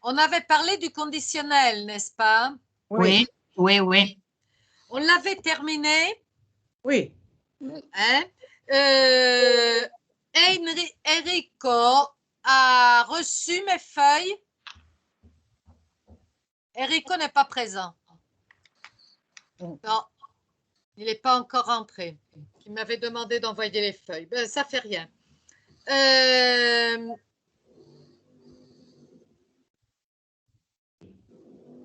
on avait parlé du conditionnel, n'est-ce pas? Oui, oui, oui. On l'avait terminé? Oui. Hein? Enrico a reçu mes feuilles. Enrico n'est pas présent. Non, il n'est pas encore rentré. Il m'avait demandé d'envoyer les feuilles. Ben, ça fait rien.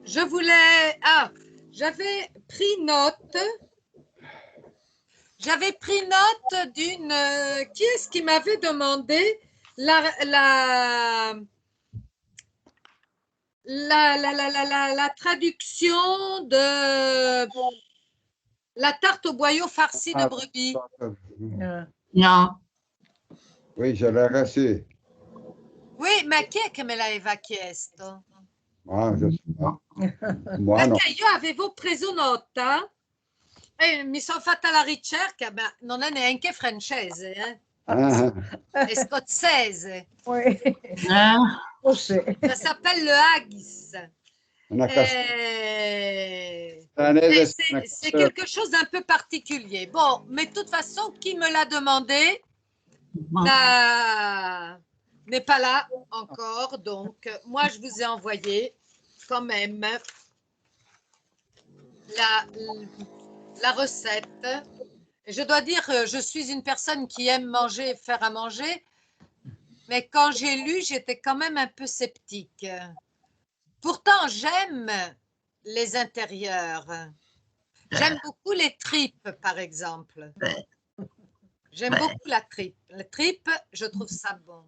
Je voulais... Ah, j'avais pris note. J'avais pris note d'une... qui est-ce qui m'avait demandé la traduction de la tarte au boyau farcie de brebis? Non. Oui, je l'ai reçu. Oui, ma chi è che me l'aveva chiesto? Ah, je sais pas. Moi, no. Perché io avevo preso nota e mi sono fatta la ricerca, ma non è neanche francese, Ah, è scozzese. Oui. Ah, Forse. Ça s'appelle le haggis. una C'est quelque chose d'un peu particulier. Bon, mais de toute façon, qui me l'a demandé n'est pas là encore. Donc, moi, je vous ai envoyé quand même la recette. Je dois dire, je suis une personne qui aime manger et faire à manger, mais quand j'ai lu, j'étais quand même un peu sceptique. Pourtant, j'aime les intérieurs. J'aime beaucoup les tripes, par exemple. J'aime beaucoup la tripe. La tripe, je trouve ça bon.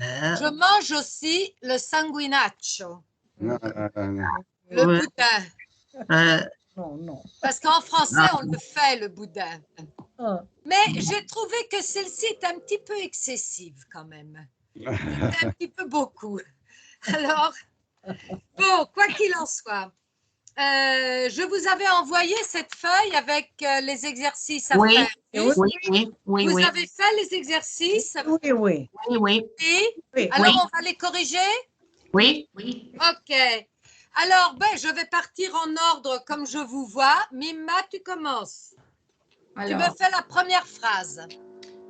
Je mange aussi le sanguinaccio, No, no, no. le Ouais. boudin. Non, non. Parce qu'en français, on le fait, le boudin. Ah. Mais j'ai trouvé que celle-ci est un petit peu excessive quand même. C'est un petit peu beaucoup. Alors, bon, quoi qu'il en soit, je vous avais envoyé cette feuille avec les exercices à oui, faire. Juste. oui, oui, oui, Vous oui, avez fait les exercices? Oui, oui. oui, oui, Oui. Oui. Alors, Oui. on va les corriger? oui, oui. OK. Alors, ben, je vais partir en ordre comme je vous vois. Mima, tu commences. Tu me Alors, fais la première phrase.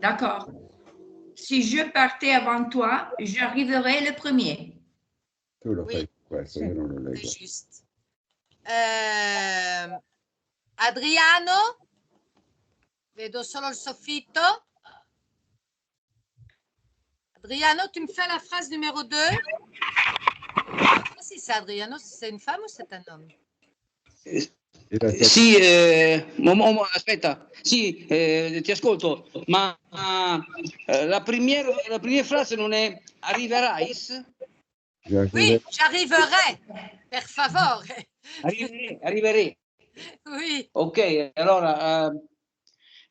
d'accord. Si je partais avant toi, j'arriverais le premier. Tu lo Oui. fai questo, io non lo C'est leggo. juste. Adriano? Vedo solo il soffitto. Adriano, tu me fais la phrase numéro 2? Je ne sais pas si c'est Adriano, si c'est une femme ou c'est un homme. Sì, aspetta, sì, ti ascolto, ma la prima frase non è arriverai? Oui, j'arriverai, per favore. Arriverei. Oui, Ok, allora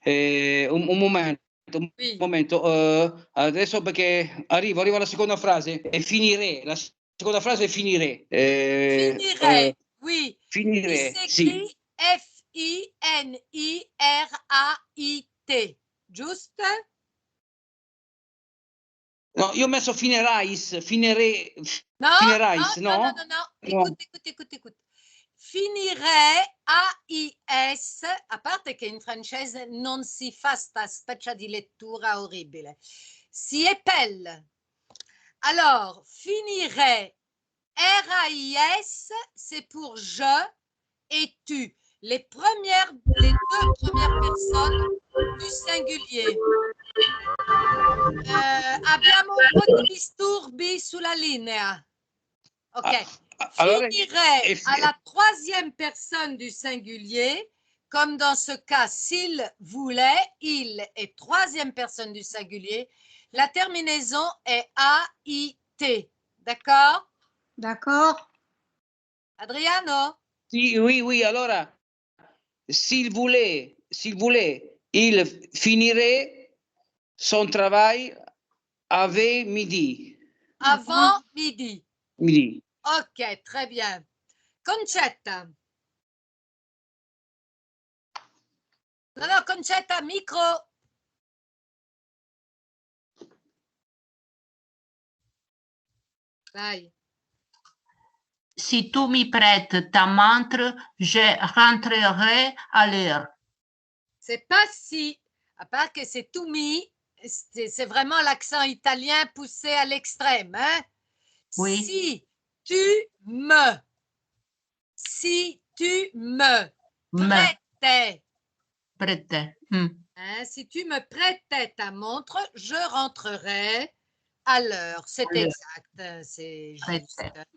un momento, oui. adesso perché arrivo alla seconda frase e finirei. La seconda frase è finirei. Finirai, oui. Finirei, Il sì. s'écrit F-I-N-I-R-A-I-T. Giusto? No, io ho messo finirais, finirai, No, finirais, no, no, no, no. Écoute. Finirai, A-I-S, a parte che in francese non si fa sta specie di lettura orribile. Si épelle. Alors, finirai, R-A-I-S, c'est pour je et tu. Les deux premières personnes du singulier. Abbiamo un po' di disturbi sulla linea. Ok. Allora, Finirai à la troisième personne du singulier, comme dans ce cas, s'il voulait, il est troisième personne du singulier. La terminaison est A-I-T. D'accord? D'accord. Adriano? sì, oui, allora, s'il voulait, il finirait son travail avec midi. Avant midi. Midi. Ok, très bien. Concetta. No, Concetta, micro. Vai. Si tu mi prêtes ta montre, je rentrerai à l'heure. C'est pas si, à part que c'est tout mis, c'est vraiment l'accent italien poussé à l'extrême. Hein? Oui. Si tu me prêtais, Prête. hein, si tu me prêtais ta montre, je rentrerai à l'heure. C'est À l'heure. exact, c'est juste. Prête.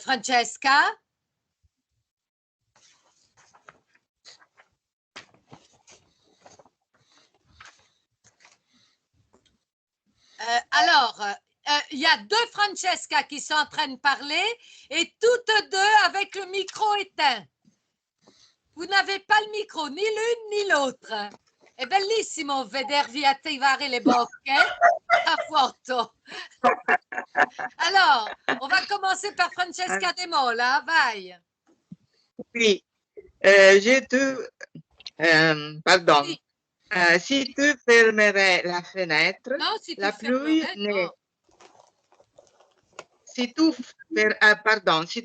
Francesca? Alors, il y a deux Francesca qui sont en train de parler et toutes deux avec le micro éteint. Vous n'avez pas le micro, ni l'une ni l'autre. È bellissimo vedervi attivare le bocche a fuoco. Alors, on va commencer par Francesca De Mola, vai. Oui, pardon. Oui. Si tu fermerais la fenêtre, Non, si tu la pluie fermerais, ne... non. Si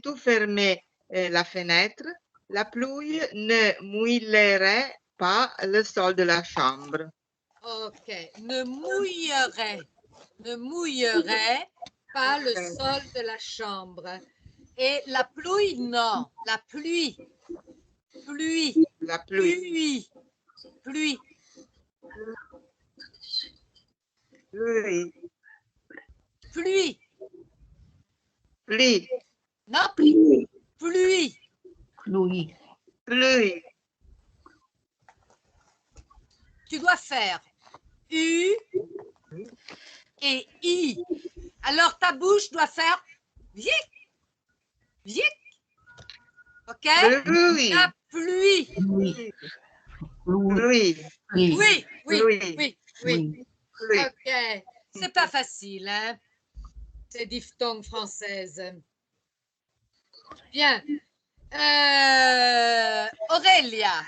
tu fermais la fenêtre, la pluie ne mouillerait pas le sol de la chambre. Ok, ne mouillerait pas le sol de la chambre. Et la pluie, non. La pluie. La pluie. Pluie. Pluie. Pluie. Pluie. Non, pluie. Pluie. Pluie. Tu dois faire U et I. Alors ta bouche doit faire vic. Ok? Pluie. La pluie. Pluie. Pluie. Oui. Pluie. Pluie. Ok. C'est pas facile, hein? Ces diphtongues françaises. Bien. Aurelia.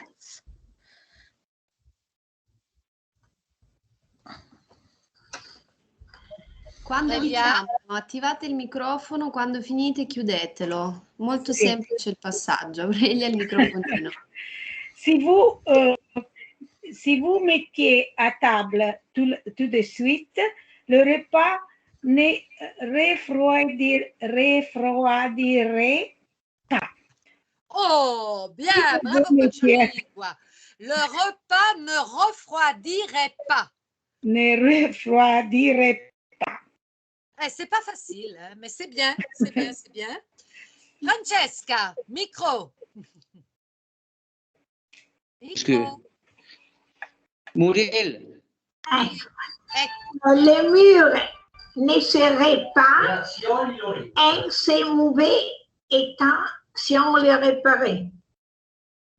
Quando Aurelia? iniziamo, attivate il microfono, quando finite chiudetelo. Molto Sì. semplice il passaggio. Aurelia, il microfonino. Si vous mettiez à table tout de suite, le repas ne refroidirait pas. Oh, bien, bravo Lingua. Le repas ne refroidirait pas. Ne refroidirait pas. C'est pas facile, hein, mais c'est bien. Francesca, micro. Parce que Muriel, Les murs ne seraient pas en si mauvais état si on les réparait.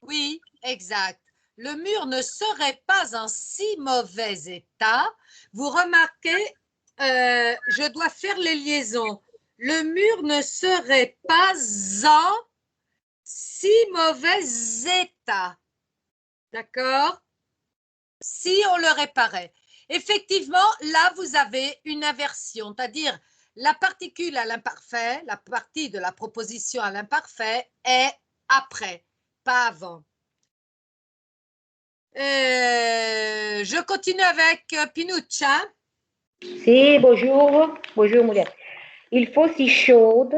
Oui, exact. Le mur ne serait pas en si mauvais état. Vous remarquez, je dois faire les liaisons. Le mur ne serait pas en si mauvais état. D'accord? Si on le réparait. Effectivement, là, vous avez une inversion, c'est-à-dire la particule à l'imparfait, la partie de la proposition à l'imparfait est après, pas avant. Je continue avec Pinuccia. Si, bonjour. Bonjour, Muriel. Il faut si chaude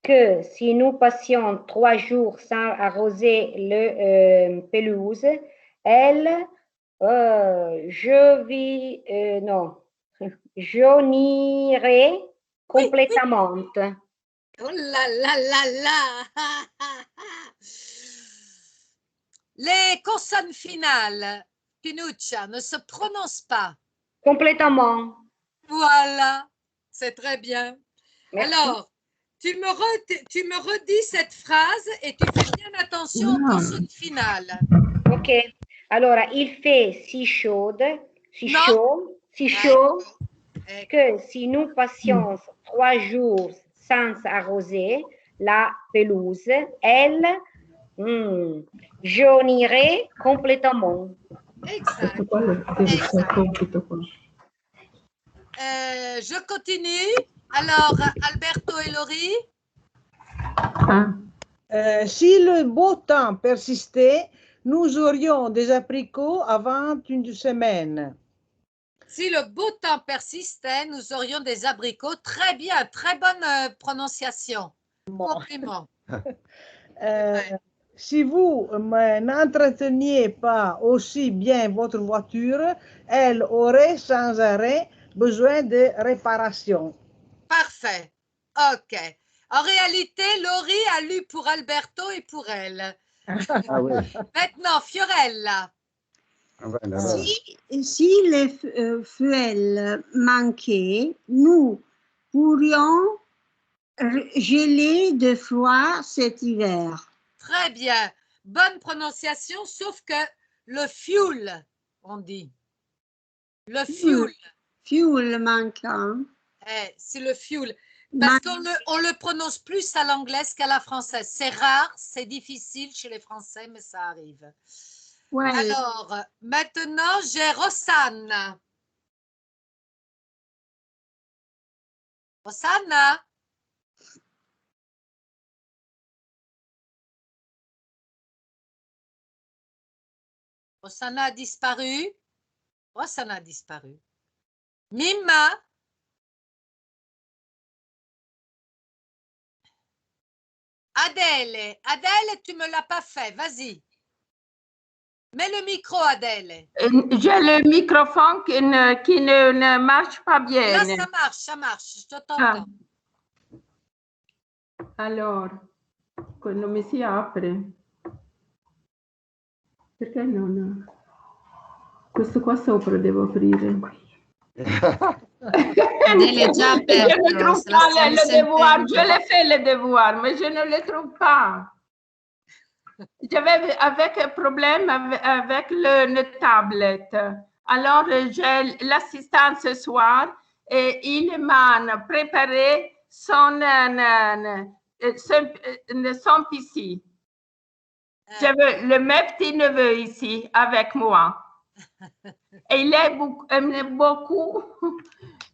que si nous passions 3 jours sans arroser le pelouse, jaunirait complètement. Oui. Oh là là là là. Les consonnes finales, Pinuccia, ne se prononcent pas. Complètement. Voilà, c'est très bien. Merci. Alors, tu me redis cette phrase et tu fais bien attention aux consonnes finales. Ok. Alors, il fait si chaud que si nous passions 3 jours sans arroser la pelouse, elle jaunirait complètement. Exact. Je continue Alors, Alberto et Laurie? Si le beau temps persistait, nous aurions des abricots avant une semaine. Si le beau temps persistait, nous aurions des abricots. Très bien, très bonne prononciation. Compliment. Si vous n'entreteniez pas aussi bien votre voiture, elle aurait sans arrêt besoin de réparation. Parfait. OK. En réalité, Laurie a lu pour Alberto et pour elle. Ah oui. Maintenant, Fiorella. Ah ouais, là-bas. Si le fuel manquait, nous pourrions geler de froid cet hiver. Très bien. Bonne prononciation, sauf que le fuel, on dit. Le fuel. Fuel manquant. C'est le fuel. Parce qu'on le prononce plus à l'anglaise qu'à la française. C'est rare, c'est difficile chez les Français, mais ça arrive. Ouais. Alors, maintenant, j'ai Rosanna. Rosanna? Rosanna a disparu. Rosanna a disparu. Mima? Adèle, tu ne me l'as pas fait, vas-y. Mets le micro, Adèle. J'ai le microphone qui ne marche pas bien. Là, ça marche, je t'entends. Allora, non mi si apre. Perché non? Questo qua sopra devo aprire. Adèle est déjà aperto. Je ne trouve pas le devoir. Je l'ai fait le devoir, mais je ne le trouve pas. J'avais un problème avec le tablette. Alors, j'ai l'assistant ce soir et il m'a préparé son PC. J'avais mes petits-neveux ici avec moi. Et il est beaucoup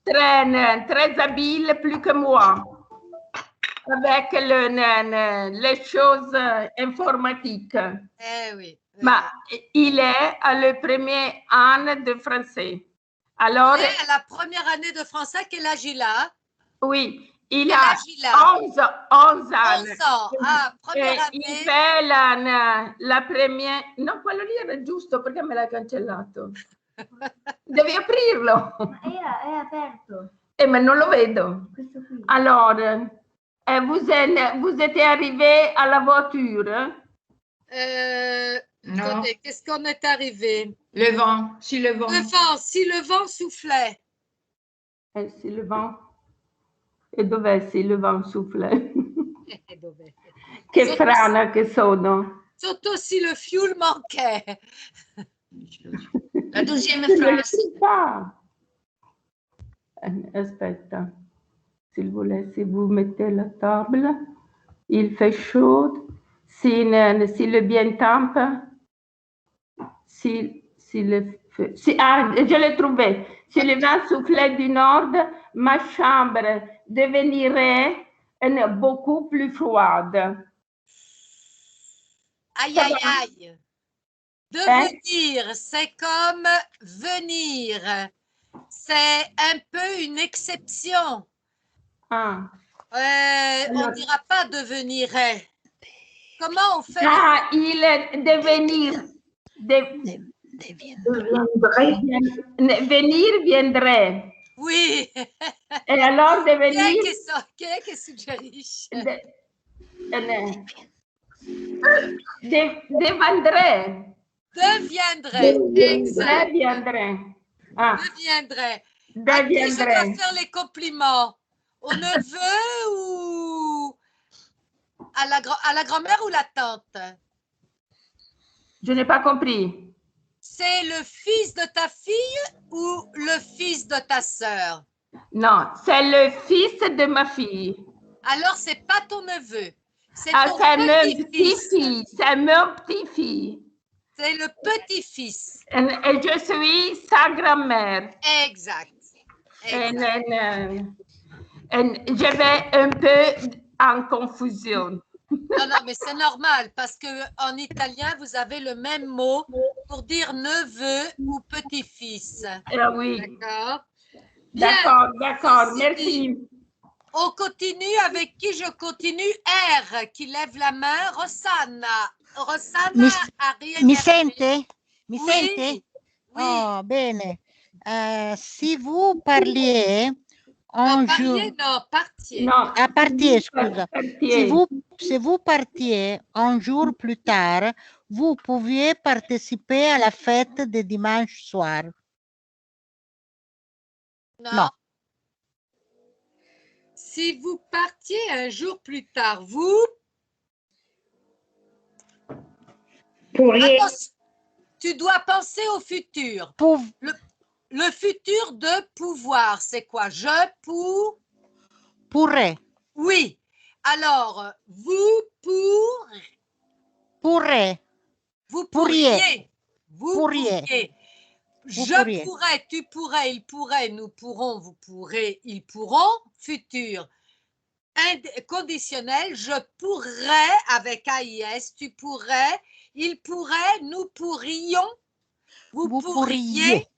très habile, plus que moi, avec les choses informatiques. Oui. Mais il est à le premier an de français. Alors, il est à la première année de français, quel âge il a? Oui, il a 11 ans. 11 ans, première année. Il fait la première... No, quello lì era giusto, perché me l'hai cancellato? Devi aprirlo. È aperto. Ma non lo vedo. Alors, vous êtes arrivé à la voiture? Non. Attendez, qu'est-ce qu'on est arrivé? Le vent, si le vent. Si le vent soufflait. Si le vent... E dov'è se il vent soufflait? Che frana che sono. Surtout si le fuel manquait. La deuxième phrase. Aspetta. S'il vous laisse, si vous mettez la table, il fait chaud. Si le bien tempe, je l'ai trouvé. Si le vent soufflait du nord, ma chambre devenirait beaucoup plus froide. Aïe, aïe, aïe. Devenir, c'est comme venir. C'est un peu une exception. On ne dira pas devenirait. Comment on fait? Il est devenir. Venir viendrait. Oui. Et alors devenir. Chi è che suggerisce? Deviendrait. Exact. Deviendrait. À qui je dois faire les compliments? Au neveu ou à la grand-mère ou la tante? Je n'ai pas compris. C'est le fils de ta fille ou le fils de ta sœur? Non, c'est le fils de ma fille. Alors, c'est pas ton neveu. C'est mon petit-fils. C'est mon petit-fils. C'est le petit-fils. Et je suis sa grand-mère. Exact. Je vais un peu en confusion. Non, non, mais c'est normal parce que en italien, vous avez le même mot pour dire neveu ou petit-fils. Oui. D'accord? Bien. D'accord, Ceci merci. dit, on continue avec qui je continue? R qui lève la main. Rosanna. Rosanna a rien Mi gagné. sente? Mi Oui, sente? oui. Oh, bene. Si vous parliez Non, un parier, jour... non, partier. Non, À partir, scusa. partier. Si vous partiez un jour plus tard, vous pouviez participer à la fête de dimanche soir. Non. Non. Si vous partiez un jour plus tard, vous... Pourriez. Attention, tu dois penser au futur. Le futur de pouvoir, c'est quoi? Je pourrais. Oui. Alors, vous Pourrais. Vous Pourriez. pourriez. Vous Pourriez. pourriez. Vous Je pourriez. pourrais, tu pourrais, il pourrait, nous pourrons, vous pourrez, ils pourront. Futur. Conditionnel, je pourrais avec AIS, tu pourrais, il pourrait, nous pourrions, vous pourriez,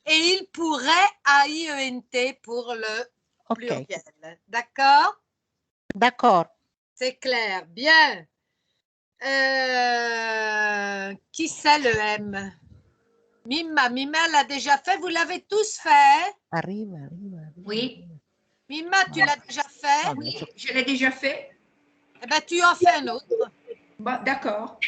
et il pourrait AIENT pour le pluriel. D'accord? D'accord. C'est clair. Bien. Qui c'est le M? Mima l'a déjà fait. Vous l'avez tous fait? Arrive. Oui. Mima, tu l'as déjà fait? Oui, je l'ai déjà fait. Eh bien, tu en fais un autre. Bon, d'accord.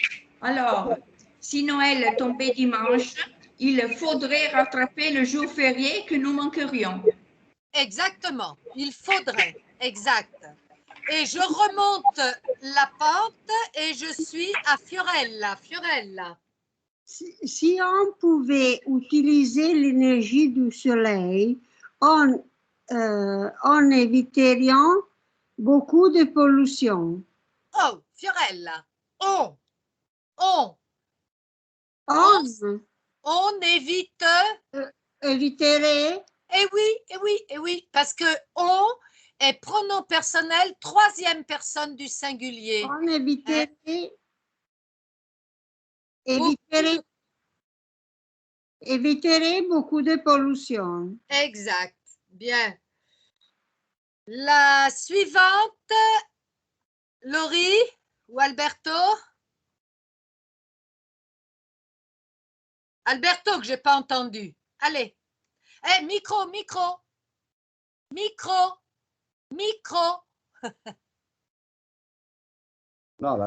Alors, si Noël tombait dimanche, il faudrait rattraper le jour férié que nous manquerions. Exactement. Il faudrait. Exact. Et je remonte la pente et je suis à Fiorella. Fiorella. Si on pouvait utiliser l'énergie du soleil, on éviterait beaucoup de pollution. Oh, Fiorella. On évite. Éviterait. Eh oui, parce que on est pronom personnel, troisième personne du singulier. On éviterait. Éviterait beaucoup de pollution. Exact. Bien. La suivante, Laurie ou Alberto? Alberto, que je n'ai pas entendu. Allez. Micro. Non,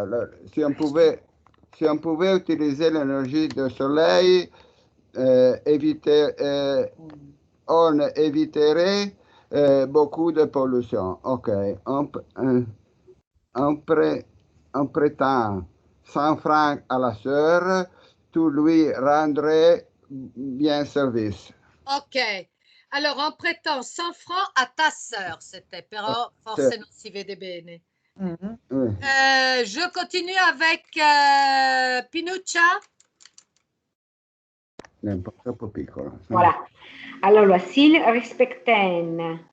si on pouvait utiliser l'énergie du soleil, on éviterait beaucoup de pollution. OK. En prêtant 100 francs à la sœur, tu lui rendrais bien service. OK. Alors, en prêtant 100 francs à ta sœur, c'était, però forse non si vede bene. Je continue avec Pinuccia. È un po' troppo piccola. Voilà. Allora, s'il respectain.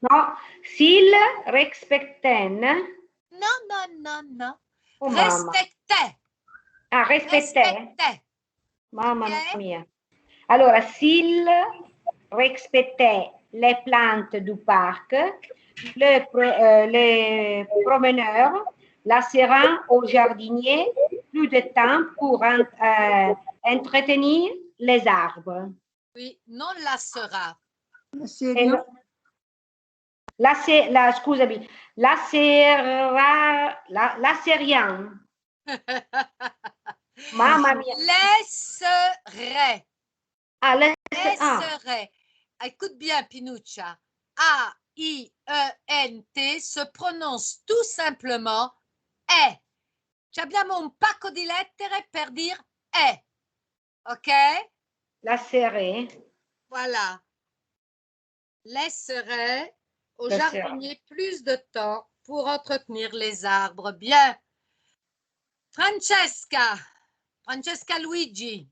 No, s'il respectain. No. Oh, mamma. Respectait. Mamma mia. Allora, s'il respectait les plantes du parc, les promeneurs laisseront au jardinier plus de temps pour entretenir les arbres. Oui, non lassera. Scusami, lasserian. Mamma mia. Laisserait. Laisserait. Écoute bien, Pinuccia. A-I-E-N-T se prononce tout simplement è. Ci abbiamo un pacco di lettere per dire è. OK? Lasserai. Voilà. Laisserait au jardinier plus de temps pour entretenir les arbres. Bien. Francesca Luigi.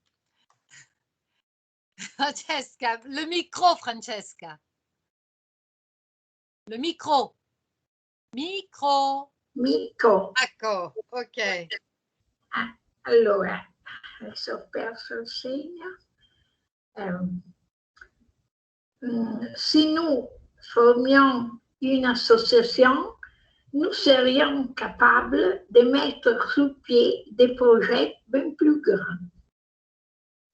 Francesca, le micro, Francesca. Le micro. Micro. Micro. D'accord, ok. Allora, adesso ho perso il segno. Si nous formions une association, nous serions capables de mettre sur pied des projets bien plus grands.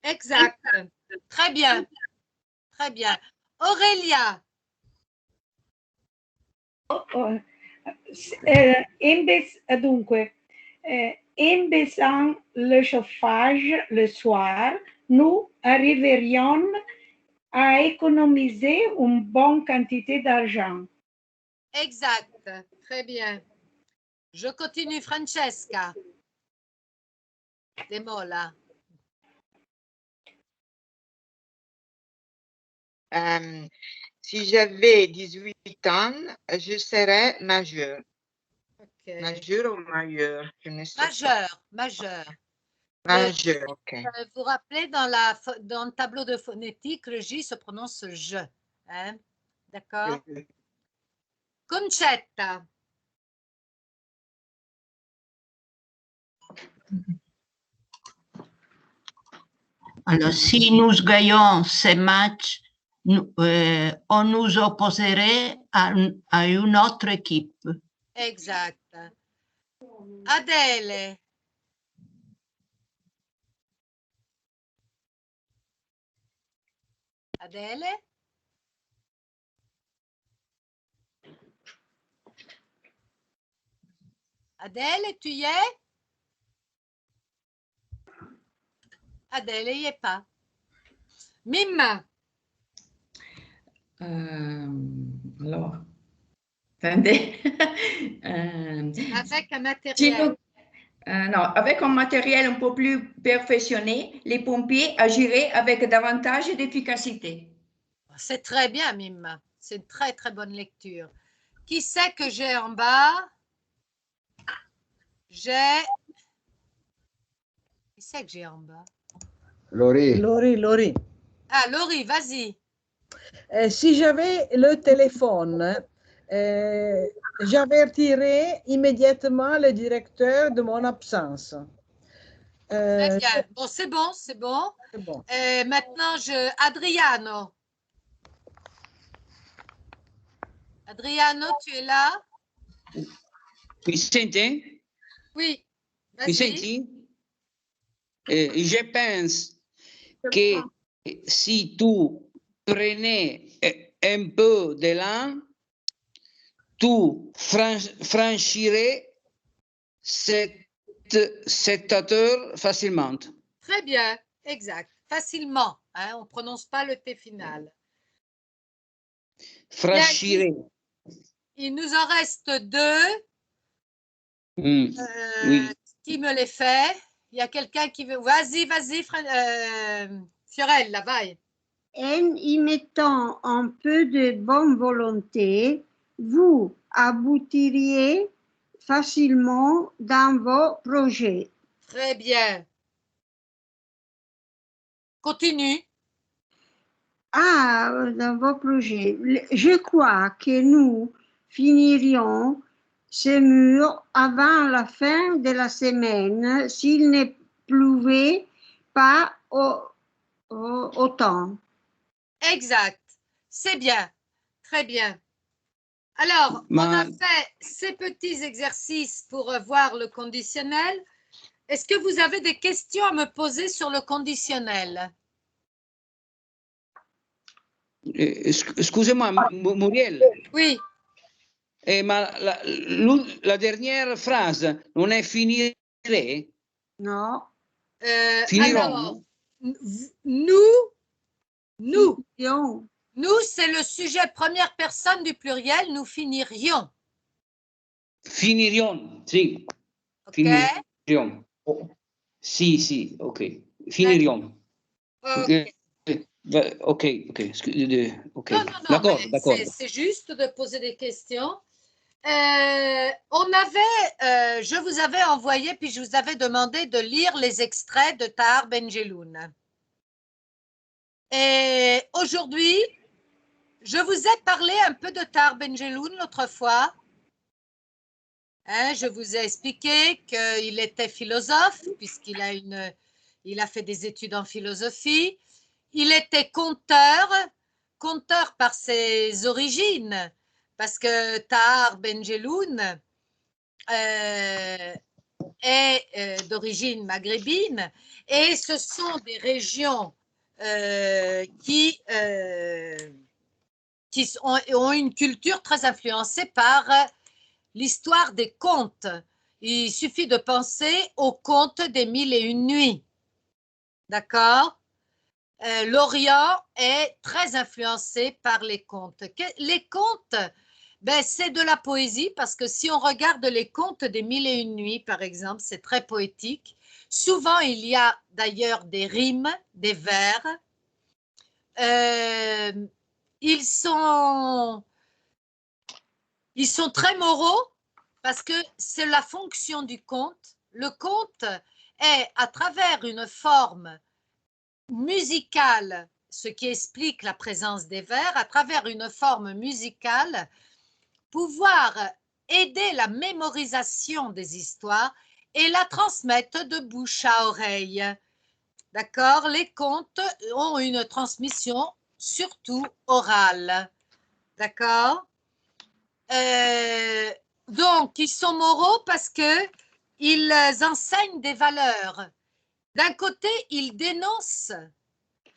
Exact. Très bien. Très bien. Aurélia. Dunque, en baissant le chauffage le soir, nous arriverions à économiser une bonne quantité d'argent. Exact. Très bien. Je continue, Francesca. De Mola. Si j'avais 18 ans, je serais majeur. Okay. Majeur ou majeur? Je ne sais Majeur, pas. majeur. Majeur, ok. Vous vous rappelez, dans le tableau de phonétique, le J se prononce je. Hein? D'accord? Concetta. Alors, si nous gagnons ces matchs, on nous opposerait à une autre équipe. Exact. Adele. Adele? Adele, tu y es? Adele, il n'y est pas. Mime. Alors, attendez. Avec un matériel. Non, avec un matériel un peu plus perfectionné, les pompiers agiraient avec davantage d'efficacité. C'est très bien, Mime. C'est une très, très bonne lecture. Qui c'est que j'ai en bas? J'ai... Qui c'est que j'ai en bas? Laurie. Laurie. Ah, Laurie, vas-y. Si j'avais le téléphone, j'avertirais immédiatement le directeur de mon absence. Très bien. Bon, c'est bon, c'est bon. Bon. Maintenant, Adriano. Adriano, tu es là? Mi sente? Oui. Mi senti? Je pense que si tu prenais un peu d'élan, tu franchirais cette hauteur facilement. Très bien, exact. Facilement. Hein, on ne prononce pas le T final. Franchirais. Il nous en reste deux. Oui. Qui me les fait? Il y a quelqu'un qui veut. Vas-y, Fiorella, vai. En y mettant un peu de bonne volonté, vous aboutiriez facilement dans vos projets. Très bien. Continue. Dans vos projets. Je crois que nous finirions ce mur avant la fin de la semaine s'il ne pleuvait pas autant. Exact. C'est bien. Très bien. Alors, on a fait ces petits exercices pour voir le conditionnel. Est-ce que vous avez des questions à me poser sur le conditionnel? Excusez-moi, Muriel. Oui. Ma la dernière phrase non è finire? No. Alors, nous, c'est le sujet première personne du pluriel, nous finirions. Finirions, sì. Okay. Finirions. Sì, ok. Finirions. Okay. Ok. Non, D'accord. C'est juste de poser des questions. Je vous avais envoyé, puis je vous avais demandé de lire les extraits de Tahar Benjeloun. Et aujourd'hui, je vous ai parlé un peu de Tahar Ben Jelloun l'autre fois. Hein, je vous ai expliqué qu'il était philosophe, puisqu'il a fait des études en philosophie. Il était conteur par ses origines, parce que Tahar Ben Jelloun est d'origine maghrébine, et ce sont des régions qui ont une culture très influencée par l'histoire des contes. Il suffit de penser aux contes des 1001 nuits. D'accord? L'Orient est très influencé par les contes. Les contes, ben, c'est de la poésie, parce que si on regarde les contes des 1001 nuits, par exemple, c'est très poétique. Souvent, il y a d'ailleurs des rimes, des vers. Ils sont très moraux, parce que c'est la fonction du conte. Le conte est, à travers une forme musicale, ce qui explique la présence des vers, à travers une forme musicale, pouvoir aider la mémorisation des histoires et la transmettre de bouche à oreille. D'accord? Les contes ont une transmission surtout orale. D'accord? Donc, ils sont moraux parce qu'ils enseignent des valeurs. D'un côté, ils dénoncent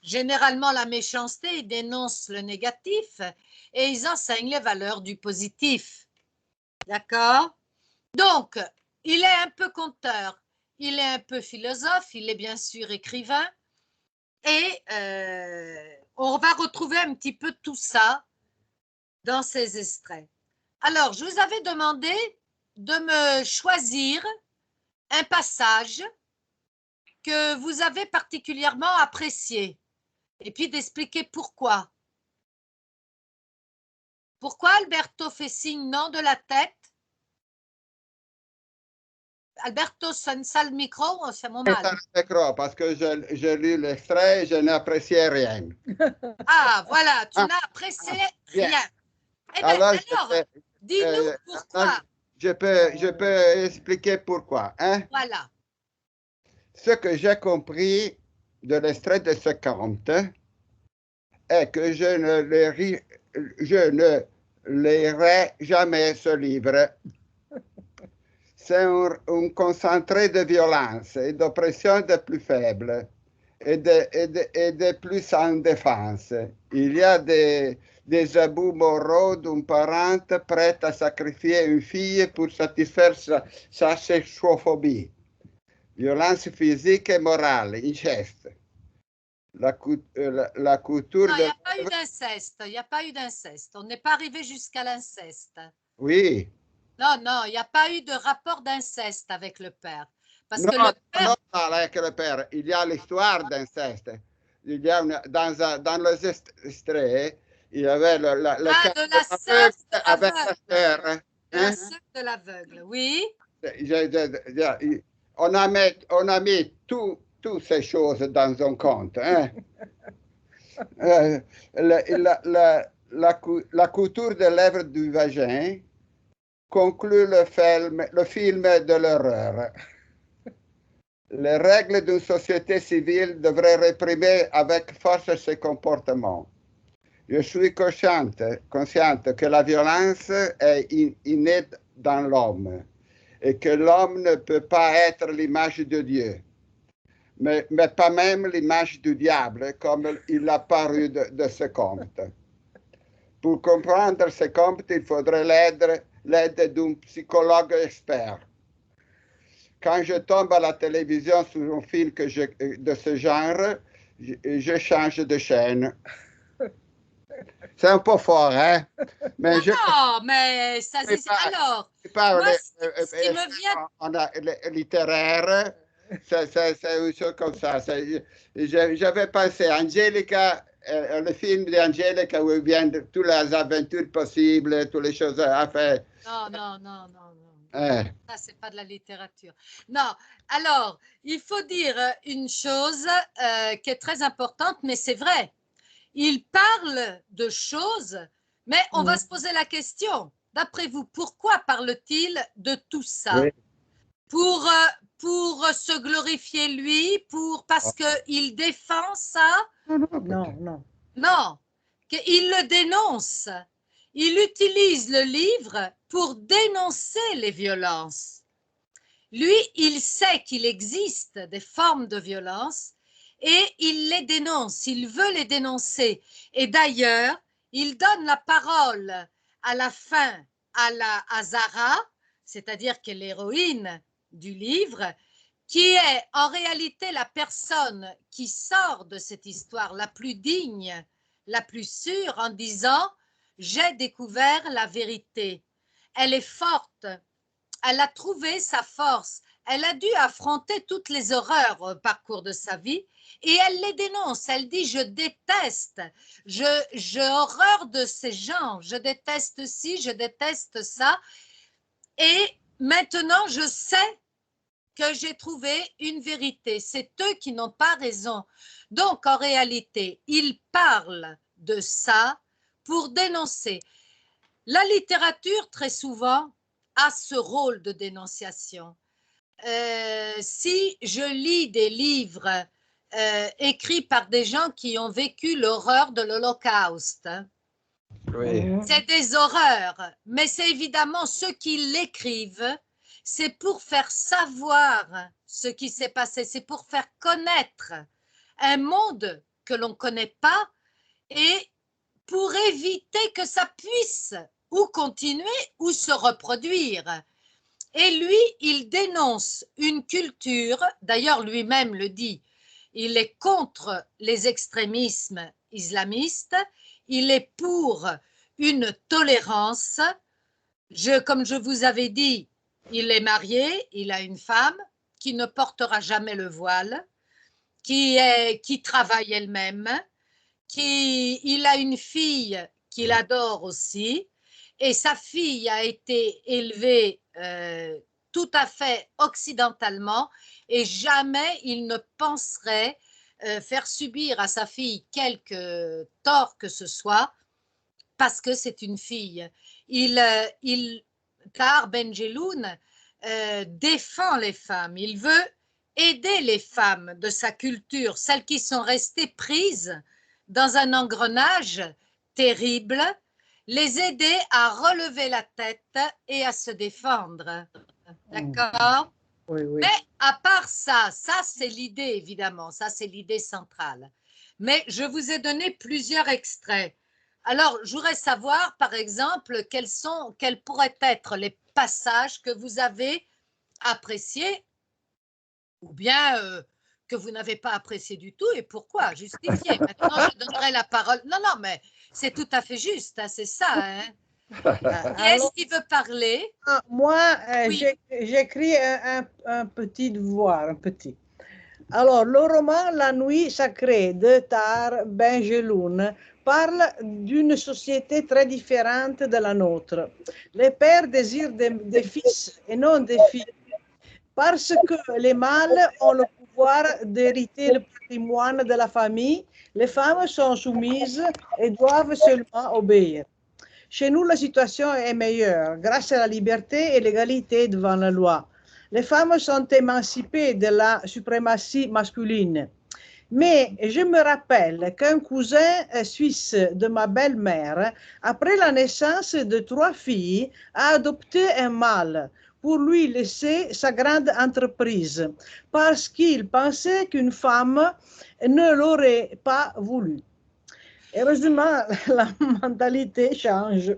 généralement la méchanceté, ils dénoncent le négatif et ils enseignent les valeurs du positif. D'accord? Donc, il est un peu conteur, il est un peu philosophe, il est bien sûr écrivain et on va retrouver un petit peu tout ça dans ces extraits. Alors, je vous avais demandé de me choisir un passage que vous avez particulièrement apprécié et puis d'expliquer pourquoi. Pourquoi Alberto fait signe non de la tête? Alberto, sonne ça le micro ou c'est mon mal? Le micro, parce que j'ai lu l'extrait et je n'appréciais rien. Ah, voilà, tu n'as apprécié rien. Eh bien, alors dis-nous pourquoi. Je peux expliquer pourquoi. Hein? Voilà. Ce que j'ai compris de l'extrait de ce conte est que je ne lirai jamais ce livre. C'est un concentré de violence et d'oppression des plus faibles et des plus sans défense. Il y a des abus moraux d'une parente prête à sacrifier une fille pour satisfaire sa sexuophobie. Violence physique et morale, inceste. La couture non, il n'y a pas eu d'inceste. Il n'y a pas eu d'inceste. On n'est pas arrivé jusqu'à l'inceste. Oui. Non, il n'y a pas eu de rapport d'inceste avec le père. Parce non, que le père... non, avec le père. Il y a l'histoire d'inceste. Il y a dans les extraits, il y avait de la sœur avec la sœur. Hein? La sœur de l'aveugle, oui. On a mis toutes ces choses dans un conte. Hein? La couture des lèvres du vagin conclut le film de l'horreur. Les règles d'une société civile devraient réprimer avec force ces comportements. Je suis consciente que la violence est innée dans l'homme et que l'homme ne peut pas être l'image de Dieu, mais pas même l'image du diable, comme il a paru de ce conte. Pour comprendre ce conte, il faudrait l'aide d'un psychologue expert. Quand je tombe à la télévision sur un film de ce genre, je change de chaîne. C'est un peu fort, hein? Mais non, mais ça c'est... Alors, moi, ce qui me vient... littéraire, c'est une chose comme ça. J'avais pensé, Angelica, le film d'Angelica où il vient de toutes les aventures possibles, toutes les choses à faire. Non. Ça, c'est pas de la littérature. Non, alors, il faut dire une chose qui est très importante, mais c'est vrai. il parle de choses, mais on va se poser la question, d'après vous, pourquoi parle-t-il de tout ça? Oui. Pour se glorifier lui, parce qu'il défend ça? Non. Non, qu'il le dénonce. Il utilise le livre pour dénoncer les violences. Lui, il sait qu'il existe des formes de violence et il les dénonce, il veut les dénoncer. Et d'ailleurs, il donne la parole à la fin à Zara, c'est-à-dire qu'elle est l'héroïne du livre, qui est en réalité la personne qui sort de cette histoire la plus digne, la plus sûre, en disant « j'ai découvert la vérité ». Elle est forte, elle a trouvé sa force, elle a dû affronter toutes les horreurs au parcours de sa vie et elle les dénonce, elle dit « je déteste, j'ai horreur de ces gens, je déteste ci, je déteste ça ». Et maintenant, je sais que j'ai trouvé une vérité. C'est eux qui n'ont pas raison. Donc, en réalité, il parle de ça pour dénoncer. La littérature, très souvent, a ce rôle de dénonciation. Si je lis des livres écrits par des gens qui ont vécu l'horreur de l'Holocauste, c'est des horreurs, mais c'est évidemment ceux qui l'écrivent, c'est pour faire savoir ce qui s'est passé, c'est pour faire connaître un monde que l'on ne connaît pas et pour éviter que ça puisse ou continuer ou se reproduire. Et lui, il dénonce une culture, d'ailleurs lui-même le dit, il est contre les extrémismes islamistes, il est pour une tolérance. Comme je vous avais dit, il est marié, il a une femme qui ne portera jamais le voile, qui travaille elle-même, il a une fille qu'il adore aussi, et sa fille a été élevée tout à fait occidentalement, et jamais il ne penserait faire subir à sa fille quelque tort que ce soit, parce que c'est une fille. Tahar Ben-Jelloun défend les femmes, il veut aider les femmes de sa culture, celles qui sont restées prises dans un engrenage terrible, les aider à relever la tête et à se défendre. D'accord? Oui. Mais à part ça c'est l'idée évidemment, ça c'est l'idée centrale. Mais je vous ai donné plusieurs extraits. Alors, je voudrais savoir, par exemple, quels pourraient être les passages que vous avez appréciés ou bien que vous n'avez pas apprécié du tout et pourquoi, justifier. Maintenant, je donnerai la parole. Non, mais c'est tout à fait juste, hein, c'est ça. Hein. Qui est-ce qui veut parler? Moi, Oui. j'écris un petit devoir, un petit. Alors, le roman La nuit sacrée de Tahar Ben-Jelloun parle d'une société très différente de la nôtre. Les pères désirent des fils et non des filles. Parce que les mâles ont le pouvoir d'hériter le patrimoine de la famille, les femmes sont soumises et doivent seulement obéir. Chez nous, la situation est meilleure grâce à la liberté et l'égalité devant la loi. Les femmes sont émancipées de la suprématie masculine. Mais je me rappelle qu'un cousin suisse de ma belle-mère, après la naissance de 3 filles, a adopté un mâle pour lui laisser sa grande entreprise, parce qu'il pensait qu'une femme ne l'aurait pas voulu. Heureusement, la mentalité change.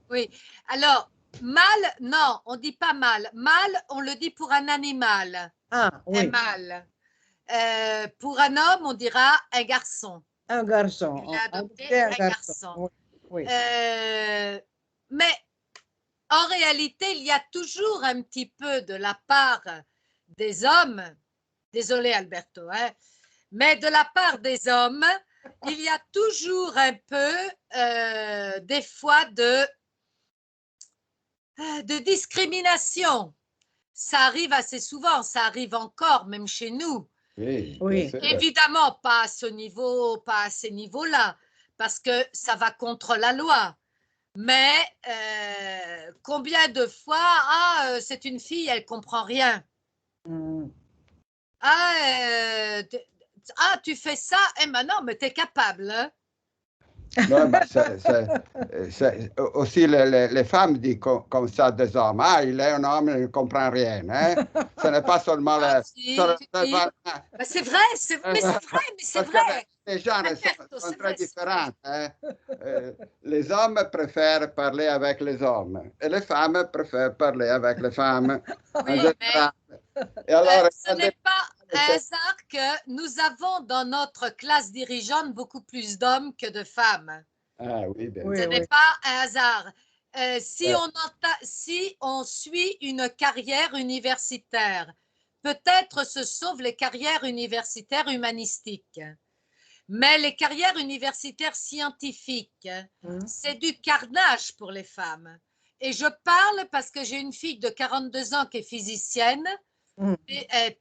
Oui, alors, mâle, non, on ne dit pas mâle. Mâle, on le dit pour un animal. Ah, oui. Un mâle. Pour un homme, on dira un garçon. Un garçon. Il a adopté un garçon. Oui. Mais en réalité, il y a toujours un petit peu de la part des hommes, désolé Alberto, hein, mais de la part des hommes, il y a toujours un peu, des fois, de discrimination. Ça arrive assez souvent, ça arrive encore, même chez nous. Oui. Évidemment, pas à ce niveau, pas à ces niveaux-là. parce que ça va contre la loi. Mais combien de fois, c'est une fille, elle comprend rien. Tu fais ça, eh ben non, mais tu es capable. Hein? Non, mais aussi les femmes disent comme ça des hommes. Ah, il est un homme, il ne comprend rien. Hein? Ce n'est pas seulement... C'est vrai, mais c'est vrai. Les genres sont très différents. Hein? Les hommes préfèrent parler avec les hommes et les femmes préfèrent parler avec les femmes. Oui, mais et alors, ce n'est pas un hasard que nous avons dans notre classe dirigeante beaucoup plus d'hommes que de femmes. Ah, oui, bien. Ce n'est pas un hasard. Si on suit une carrière universitaire, peut-être se sauvent les carrières universitaires humanistiques. Mais les carrières universitaires scientifiques, c'est du carnage pour les femmes. Et je parle parce que j'ai une fille de 42 ans qui est physicienne,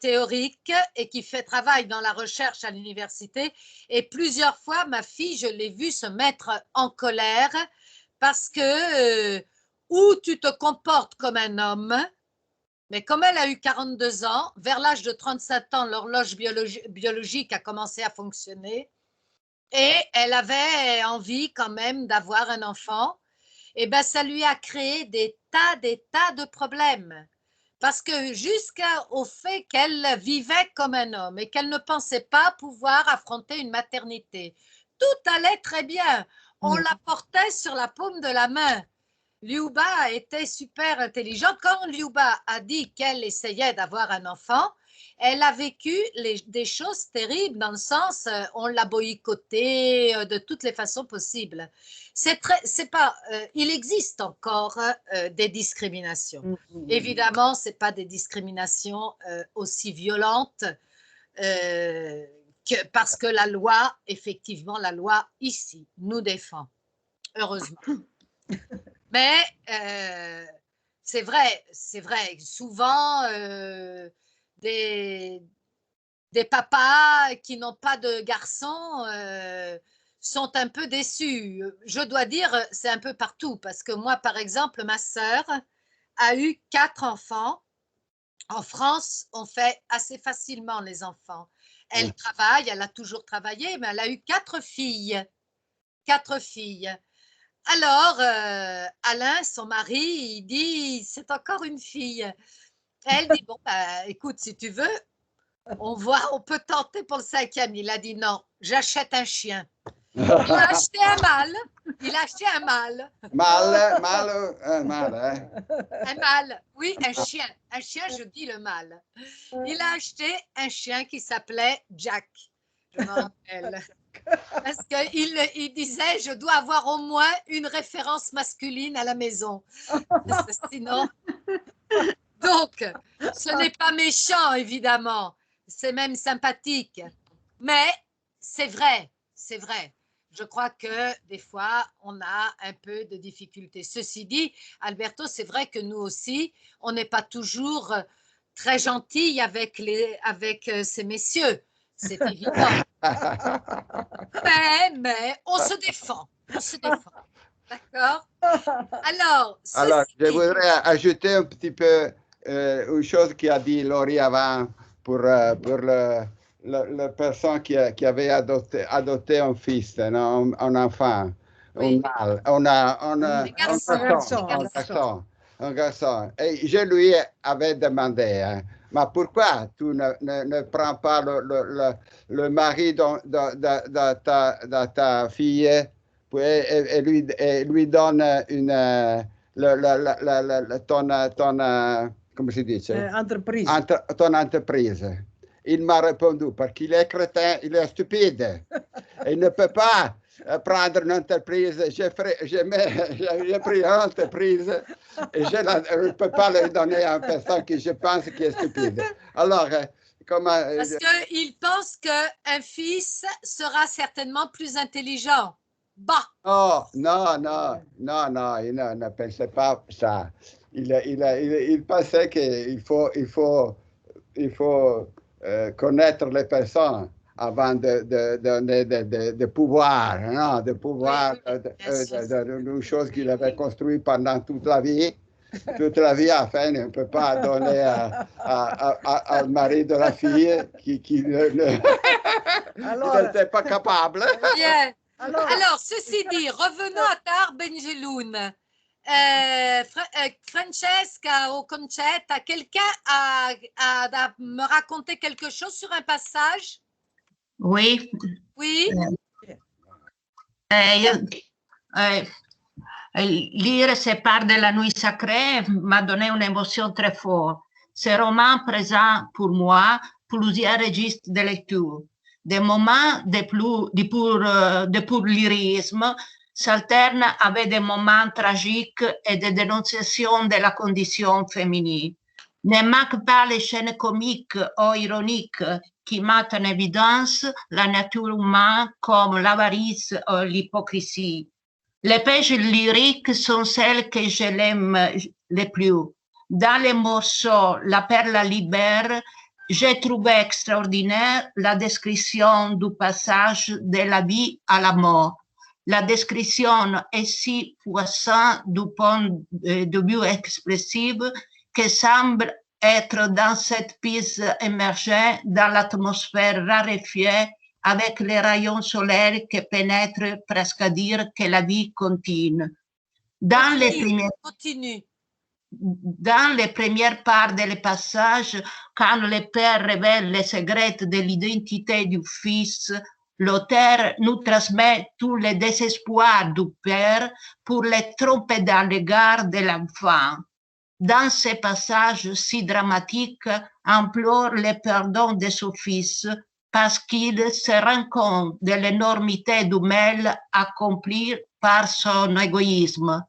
théorique, et qui travaille dans la recherche à l'université. Et plusieurs fois, ma fille, je l'ai vue se mettre en colère parce que ou tu te comportes comme un homme, mais comme elle a eu 42 ans, vers l'âge de 37 ans, l'horloge biologique a commencé à fonctionner et elle avait envie quand même d'avoir un enfant. Et bien, ça lui a créé des tas de problèmes. Parce que jusqu'au fait qu'elle vivait comme un homme et qu'elle ne pensait pas pouvoir affronter une maternité, tout allait très bien. On la portait sur la paume de la main. Liuba était super intelligente. Quand Liuba a dit qu'elle essayait d'avoir un enfant, elle a vécu des choses terribles dans le sens, on l'a boycottée de toutes les façons possibles. Il existe encore des discriminations. Évidemment, ce n'est pas des discriminations aussi violentes parce que la loi, effectivement, la loi ici nous défend, heureusement. Mais c'est vrai, souvent des papas qui n'ont pas de garçons sont un peu déçus. Je dois dire, c'est un peu partout parce que moi, par exemple, ma sœur a eu 4 enfants. En France, on fait assez facilement les enfants. Elle travaille, elle a toujours travaillé, mais elle a eu 4 filles. 4 filles. Alors, Alain, son mari, il dit, c'est encore une fille. Elle dit, bon, écoute, si tu veux, on peut tenter pour le 5e. Il a dit, non, j'achète un chien. Il a acheté un mâle. Un mâle, oui, un chien. Un chien, je dis le mâle. Il a acheté un chien qui s'appelait Jack. Je me rappelle. Parce qu'il disait, je dois avoir au moins une référence masculine à la maison. Sinon... Donc, ce n'est pas méchant, évidemment. C'est même sympathique. Mais c'est vrai. Je crois que des fois, on a un peu de difficultés. Ceci dit, Alberto, c'est vrai que nous aussi, on n'est pas toujours très gentils avec ces messieurs. C'est évident. Mais on se défend. D'accord? Alors, je voudrais ajouter un petit peu une chose qu'a dit Laurie avant pour la personne qui avait adopté un fils, un enfant, un garçon. Et je lui avais demandé, mais pourquoi tu ne prends pas le mari de ta fille et lui donne comment se dit? Entreprise. Ton entreprise. Il m'a répondu parce qu'il est crétin, il est stupide. Il ne peut pas prendre une entreprise. J'ai pris une entreprise et je ne peux pas le donner à une personne que je pense qui est stupide. Alors, comment... Parce qu'il pense qu'un fils sera certainement plus intelligent. Bah. Oh, non, il ne pensait pas ça. Il pensait qu'il faut connaître les personnes avant de donner de pouvoir, non, de pouvoir, une chose qu'il avait construite pendant toute la vie. Toute la vie, enfin, on ne peut pas donner au mari de la fille qui n'était pas capable. Bien. Alors, ceci dit, revenons à Tahar Benjeloun. Francesca ou Concetta, quelqu'un a me raconté quelque chose sur un passage? Oui. Oui. Lire ces parts de la nuit sacrée m'a donné une émotion très forte. Ce roman présente pour moi plusieurs registres de lecture. Des moments de pur lyrisme s'alternent avec des moments tragiques et de dénonciation de la condition féminine. Ne manquent pas les scènes comiques ou ironiques qui mettent en évidence la nature humaine comme l'avarice ou l'hypocrisie. Les pages lyriques sont celles que je l'aime le plus. Dans les morceaux La perle libère, j'ai trouvé extraordinaire la description du passage de la vie à la mort. La description est si puissante du point de vue expressif que semble être dans cette pièce émergée dans l'atmosphère raréfiée avec les rayons solaires qui pénètrent presque à dire que la vie continue. Dans les premières parts des passages, quand le père révèle les secrets de l'identité du fils, l'auteur nous transmet tout le désespoir du père pour le tromper dans l'égard de l'enfant. Dans ces passages si dramatiques, implore le pardon de son fils parce qu'il se rend compte de l'énormité du mal accompli par son égoïsme.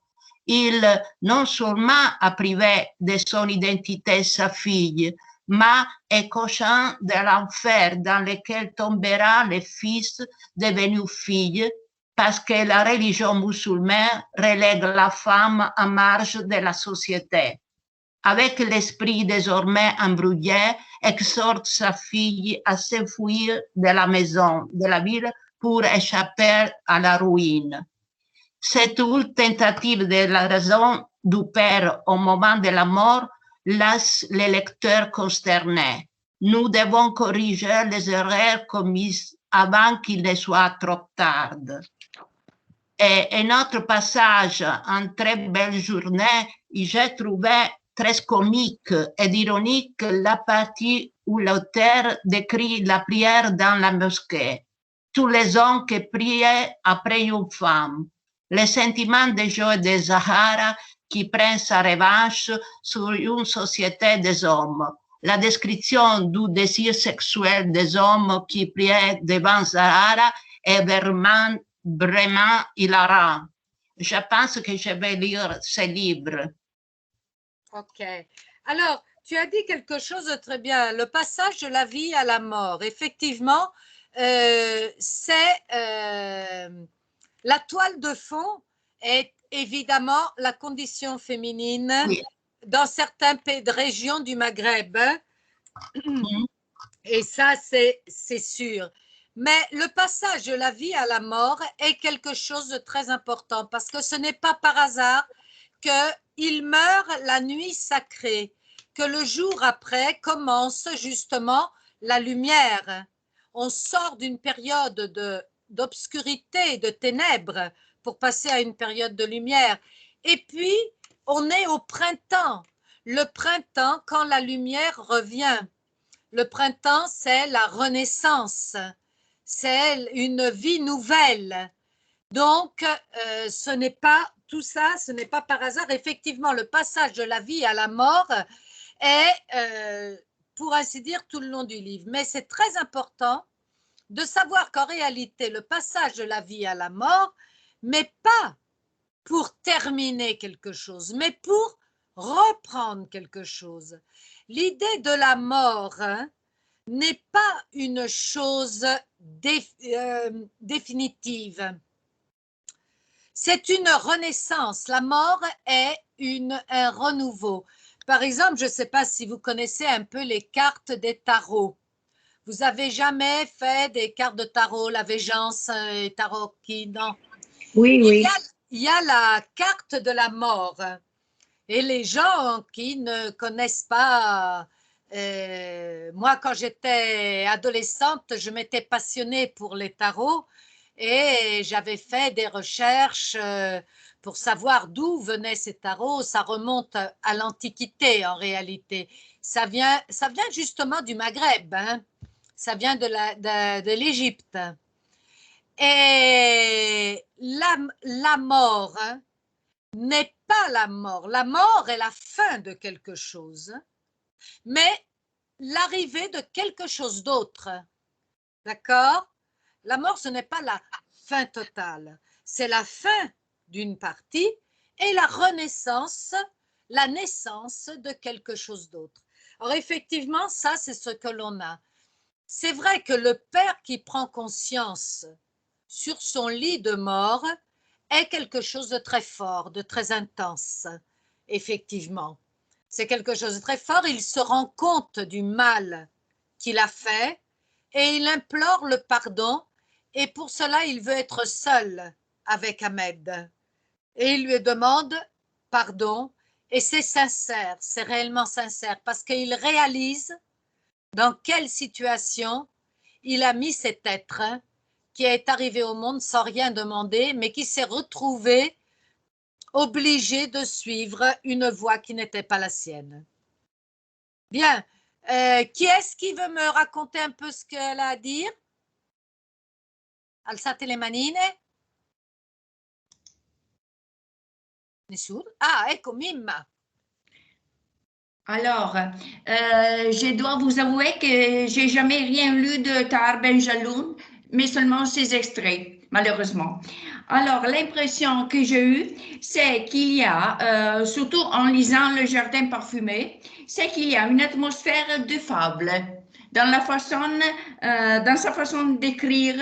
Il non seulement a privé de son identité sa fille, mais est conscient de l'enfer dans lequel tombera le fils devenu fille parce que la religion musulmane relègue la femme en marge de la société. Avec l'esprit désormais embrouillé, exhorte sa fille à s'enfuir de la maison, de la ville, pour échapper à la ruine. Cette tentative de la raison du père au moment de la mort laisse les lecteurs consternés. Nous devons corriger les erreurs commises avant qu'il ne soit trop tard. Et un autre passage, en très belle journée, j'ai trouvé très comique et ironique la partie où l'auteur décrit la prière dans la mosquée. Tous les hommes qui priaient après une femme. Le sentiment de joie de Zahara qui prend sa revanche sur une société des hommes. La description du désir sexuel des hommes qui priaient devant Zahara est vraiment hilarant. Je pense que je vais lire ce livre. Ok. Alors, tu as dit quelque chose de très bien. Le passage de la vie à la mort. Effectivement, c'est la toile de fond est évidemment la condition féminine dans certaines régions du Maghreb. Et ça, c'est sûr. Mais le passage de la vie à la mort est quelque chose de très important parce que ce n'est pas par hasard qu'il meurt la nuit sacrée, que le jour après commence justement la lumière. On sort d'une période d'obscurité, de ténèbres pour passer à une période de lumière. Et puis, on est au printemps. Le printemps, quand la lumière revient. Le printemps, c'est la renaissance. C'est une vie nouvelle. Donc, ce n'est pas tout ça, ce n'est pas par hasard. Effectivement, le passage de la vie à la mort est, pour ainsi dire, tout le long du livre. Mais c'est très important de savoir qu'en réalité, le passage de la vie à la mort, mais pas pour terminer quelque chose, mais pour reprendre quelque chose. L'idée de la mort n'est pas une chose définitive. C'est une renaissance. La mort est un renouveau. Par exemple, je ne sais pas si vous connaissez un peu les cartes des tarots. Vous avez jamais fait des cartes de tarot, la Végence et Tarot-Ki, non? Oui, oui. Il y a la carte de la mort. Et les gens qui ne connaissent pas, moi quand j'étais adolescente, je m'étais passionnée pour les tarots et j'avais fait des recherches pour savoir d'où venaient ces tarots. Ça remonte à l'Antiquité en réalité. Ça vient justement du Maghreb, hein. Ça vient de l'Égypte. Et la mort, hein, n'est pas la mort. La mort est la fin de quelque chose, mais l'arrivée de quelque chose d'autre. D'accord? La mort, ce n'est pas la fin totale. C'est la fin d'une partie et la renaissance, la naissance de quelque chose d'autre. Alors effectivement, ça, c'est ce que l'on a. C'est vrai que le père qui prend conscience sur son lit de mort est quelque chose de très fort, de très intense, effectivement. C'est quelque chose de très fort, il se rend compte du mal qu'il a fait et il implore le pardon et pour cela il veut être seul avec Ahmed. Et il lui demande pardon et c'est sincère, c'est réellement sincère parce qu'il réalise dans quelle situation il a mis cet être qui est arrivé au monde sans rien demander, mais qui s'est retrouvé obligé de suivre une voie qui n'était pas la sienne. Bien. Qui est-ce qui veut me raconter un peu ce qu'elle a à dire? Alzate le manine. Nessuno? Ah, ecco, Mimma. Alors, je dois vous avouer que j'ai jamais rien lu de Tahar Ben Jelloun, mais seulement ces extraits, malheureusement. Alors, l'impression que j'ai eue, c'est qu'il y a, surtout en lisant Le Jardin parfumé, c'est qu'il y a une atmosphère de fable dans sa façon d'écrire,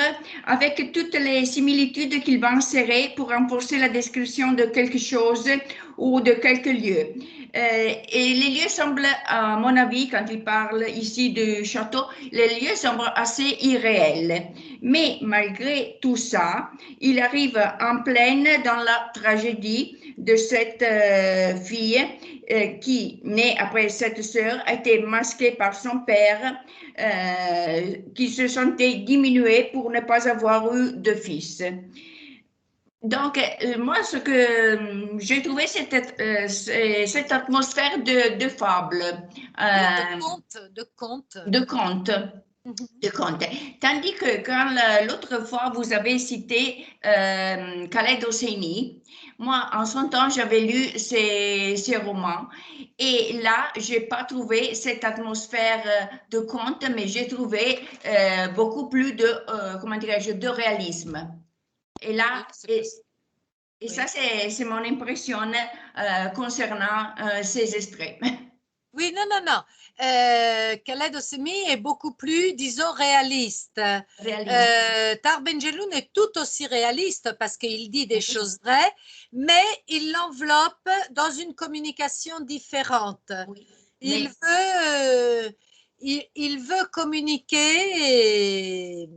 avec toutes les similitudes qu'il va insérer pour renforcer la description de quelque chose ou de quelques lieux. Et les lieux semblent, à mon avis, quand il parle ici du château, les lieux semblent assez irréels. Mais malgré tout ça, il arrive en pleine dans la tragédie de cette fille qui, née après cette sœur, a été masquée par son père, qui se sentait diminué pour ne pas avoir eu de fils. Donc, moi, ce que j'ai trouvé, c'était cette atmosphère de fable. De conte. De conte. Tandis que quand l'autre fois, vous avez cité Khaled Hosseini, moi, en son temps, j'avais lu ses romans. Et là, je n'ai pas trouvé cette atmosphère de conte, mais j'ai trouvé beaucoup plus de, comment dirais-je, de réalisme. Et là, et ça, c'est mon impression concernant ces extraits. Oui, non. Khaled Hosseini est beaucoup plus, disons, réaliste. Tahar Ben Jelloun est tout aussi réaliste parce qu'il dit des choses vraies, mais il l'enveloppe dans une communication différente. Oui. Il veut communiquer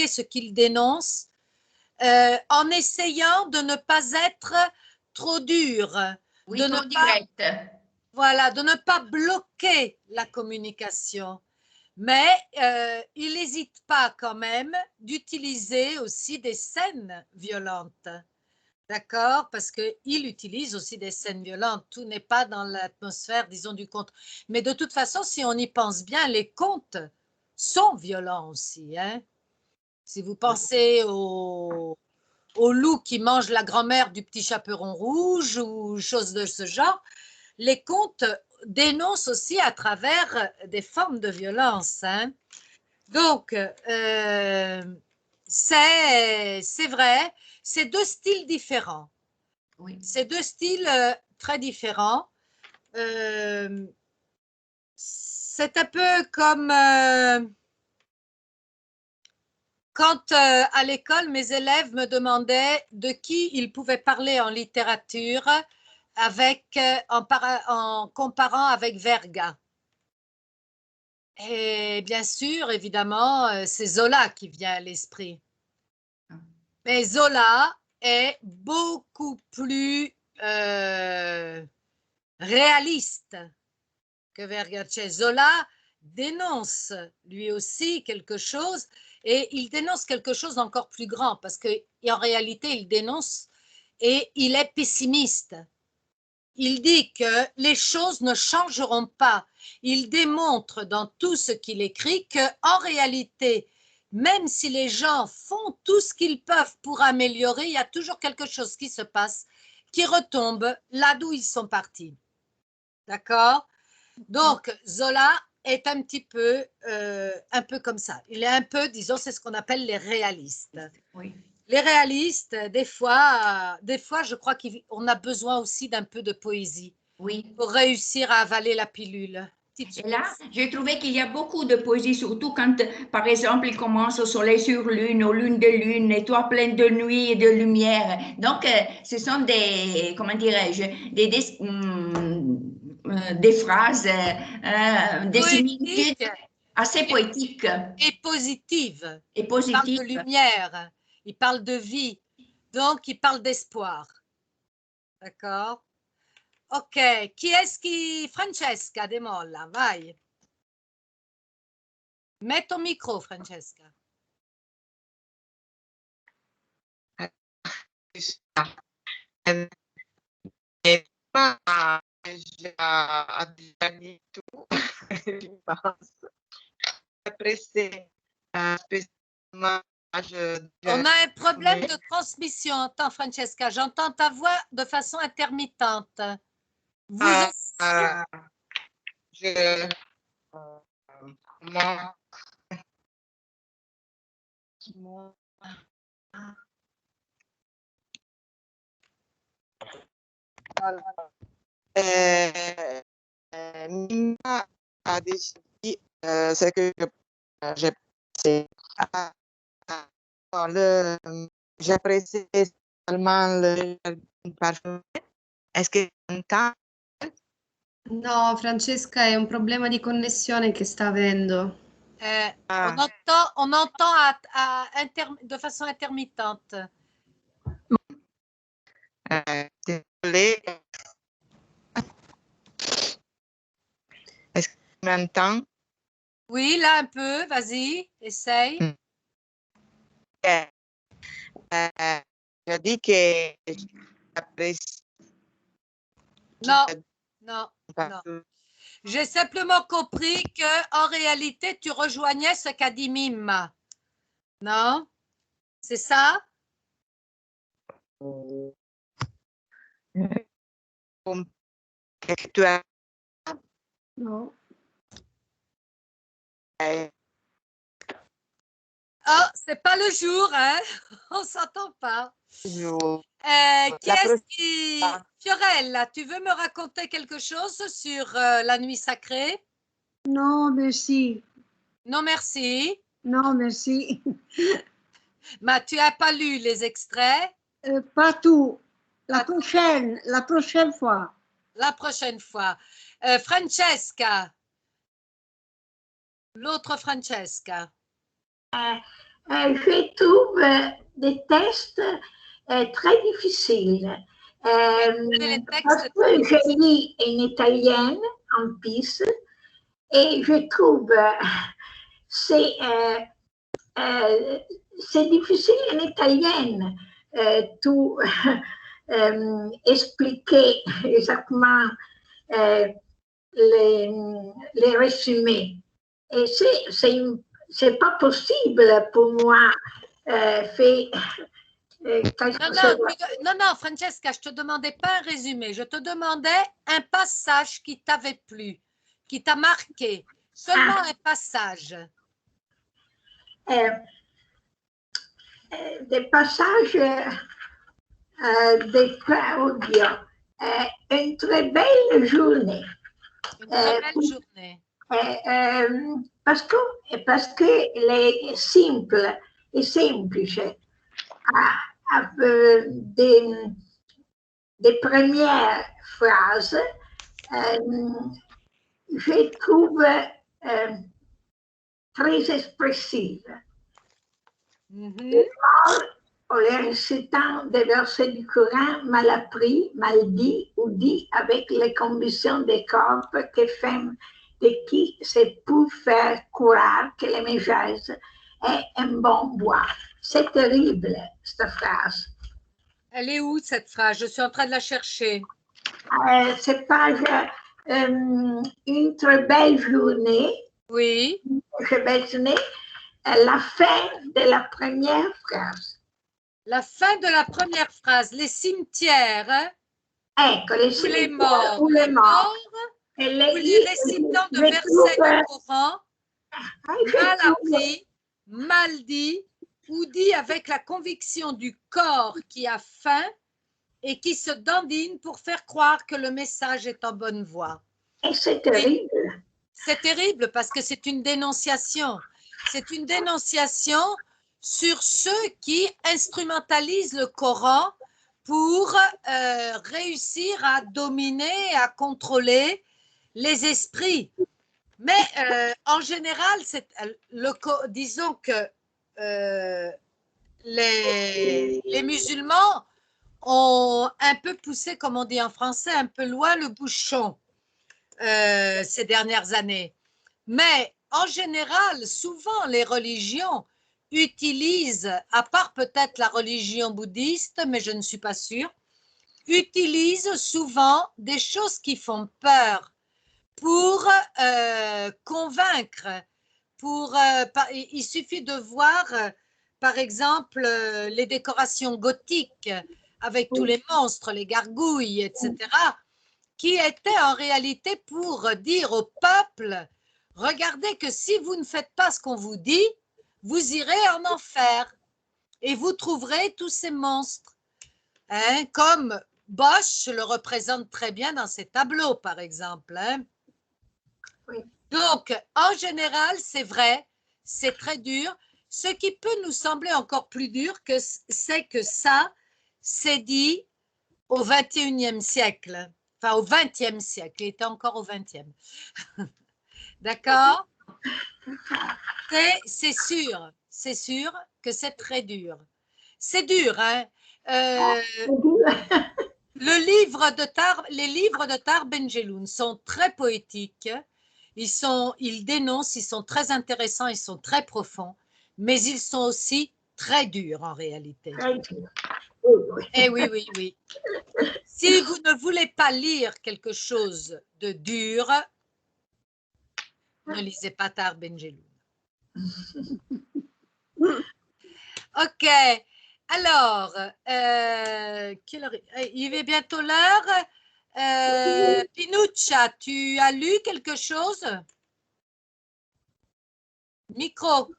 ce qu'il dénonce en essayant de ne pas être trop dur, oui, trop direct. Voilà, de ne pas bloquer la communication. Mais il n'hésite pas quand même d'utiliser aussi des scènes violentes. D'accord? Parce qu'il utilise aussi des scènes violentes. Tout n'est pas dans l'atmosphère, disons, du conte. Mais de toute façon, si on y pense bien, les contes sont violents aussi. Hein? Si vous pensez au loup qui mange la grand-mère du petit chaperon rouge ou choses de ce genre, les contes dénoncent aussi à travers des formes de violence. Hein. Donc, c'est vrai, c'est deux styles différents. Oui. C'est deux styles très différents. C'est un peu comme quand à l'école, mes élèves me demandaient de qui ils pouvaient parler en littérature en comparant avec Verga. Et bien sûr, évidemment, c'est Zola qui vient à l'esprit. Mais Zola est beaucoup plus réaliste que Vergachet. Zola dénonce lui aussi quelque chose, et il dénonce quelque chose d'encore plus grand, parce qu'en réalité, il dénonce et il est pessimiste. Il dit que les choses ne changeront pas. Il démontre dans tout ce qu'il écrit qu'en réalité, même si les gens font tout ce qu'ils peuvent pour améliorer, il y a toujours quelque chose qui se passe, qui retombe là d'où ils sont partis. D'accord? Donc, Zola est un petit peu comme ça. Il est un peu, disons, c'est ce qu'on appelle les réalistes. Oui. Les réalistes, des fois, je crois qu'on a besoin aussi d'un peu de poésie pour réussir à avaler la pilule. Et là, j'ai trouvé qu'il y a beaucoup de poésie, surtout quand, par exemple, il commence au soleil sur lune, aux lunes de lune, et toi plein de nuit et de lumière. Donc, ce sont des, comment dirais-je, des phrases, des similitudes assez poétiques. Et positives. Et positives. Il parle de lumière, il parle de vie, donc il parle d'espoir. D'accord? Ok, chi est-ce qui... Francesca De Molla, vai. Mets ton micro, Francesca. Già dit tout, je pense. Après, c'est spécialement... On a un problème de transmission. Attends, Francesca, j'entends ta voix de façon intermittente. Moi, Nina a décidé ce que j'ai j'apprécie seulement le parfum. Est-ce que tu entends? No, Francesca, è un problema di connessione che sta avendo. On entend de façon intermittente. Désolée. Est-ce que tu m'entends? Oui, là un peu, vas-y, essaye. Je dis que j'apprécie. Non. J'ai simplement compris qu'en réalité, tu rejoignais ce qu'a dit Mime. Non? C'est ça? Non. Oh, c'est pas le jour, hein? On s'entend pas. Qui est-ce qui... Fiorella, tu veux me raconter quelque chose sur la nuit sacrée? Non, merci. Non, merci. Non, merci. Mais tu n'as pas lu les extraits? Pas tout. La prochaine fois. La prochaine fois. Francesca. L'autre Francesca. Je trouve des tests très difficiles. Parce que je lis en italien en plus et je trouve c'est difficile en italien tout expliquer exactement les résumés. Et c'est pas possible pour moi faire non, Francesca, je ne te demandais pas un résumé, je te demandais un passage qui t'avait plu, qui t'a marqué, seulement un passage. Des passages de Claudio, une très belle journée. Une très belle journée. Parce que les simples et semplices des premières phrases, je trouve très expressive. Mhm. Les morts, en les récitant des versets du Coran mal appris, mal dit ou dit avec les conditions des corps de qui c'est pour faire croire que le message est un bon bois. C'est terrible, cette phrase. Elle est où cette phrase? Je suis en train de la chercher. C'est page une très belle journée. Oui. Très belle journée. La fin de la première phrase. La fin de la première phrase. Les cimetières. Hein? Ecco, les Ou les cimetières morts. ou les morts. Ou les récitants de versets du Coran, mal appris, mal dit, ou dit avec la conviction du corps qui a faim et qui se dandine pour faire croire que le message est en bonne voie. Et c'est terrible. C'est terrible parce que c'est une dénonciation. C'est une dénonciation sur ceux qui instrumentalisent le Coran pour réussir à dominer, à contrôler les esprits. Mais en général, disons que les musulmans ont un peu poussé, comme on dit en français, un peu loin le bouchon ces dernières années. Mais en général, souvent les religions utilisent, à part peut-être la religion bouddhiste, mais je ne suis pas sûre, utilisent souvent des choses qui font peur pour convaincre. Il suffit de voir, par exemple, les décorations gothiques avec tous les monstres, les gargouilles, etc., qui étaient en réalité pour dire au peuple, regardez que si vous ne faites pas ce qu'on vous dit, vous irez en enfer et vous trouverez tous ces monstres. Hein, comme Bosch le représente très bien dans ses tableaux, par exemple. Hein. Oui. Donc, en général, c'est vrai, c'est très dur. Ce qui peut nous sembler encore plus dur, c'est que ça, c'est dit au XXIe siècle. Enfin, au XXe siècle. Il était encore au XXe. D'accord? C'est sûr que c'est très dur. C'est dur, hein? Les livres de Tahar Ben-Jelloun sont très poétiques. Ils dénoncent, ils sont très intéressants, ils sont très profonds, mais ils sont aussi très durs en réalité. Très dur. Eh oui, oui, oui. Si vous ne voulez pas lire quelque chose de dur, ne lisez pas Tahar Ben-Jelloun. Ok. Alors, il est bientôt l'heure. Pinuccia, tu as lu quelque chose? Micro.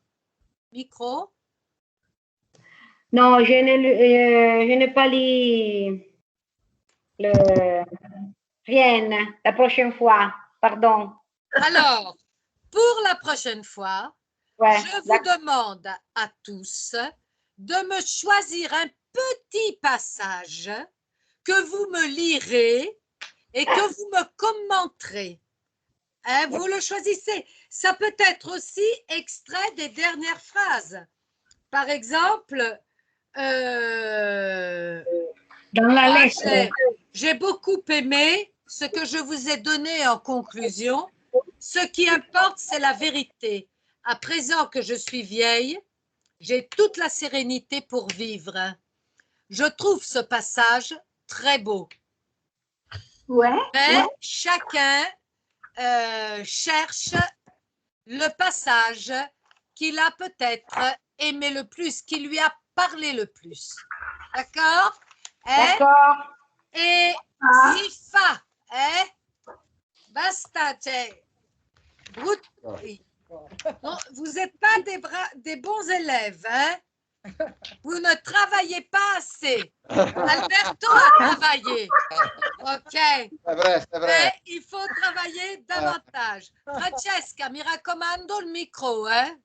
Non, je n'ai pas lu rien la prochaine fois, pardon. Alors, pour la prochaine fois, je vous demande à tous de me choisir un petit passage que vous me lirez et que vous me commenterez. Hein, vous le choisissez. Ça peut être aussi extrait des dernières phrases. Par exemple, dans la lettre. J'ai beaucoup aimé ce que je vous ai donné en conclusion. Ce qui importe, c'est la vérité. À présent que je suis vieille, j'ai toute la sérénité pour vivre. Je trouve ce passage très beau. Ouais. Mais chacun cherche le passage qu'il a peut-être aimé le plus, qui lui a parlé le plus. D'accord? D'accord. Et si fa, basta, non, vous n'êtes pas des bons élèves, hein? Vous ne travaillez pas assez. Alberto a travaillé. Ok. C'est vrai. Mais il faut travailler davantage. Francesca, mi raccomando il micro, hein?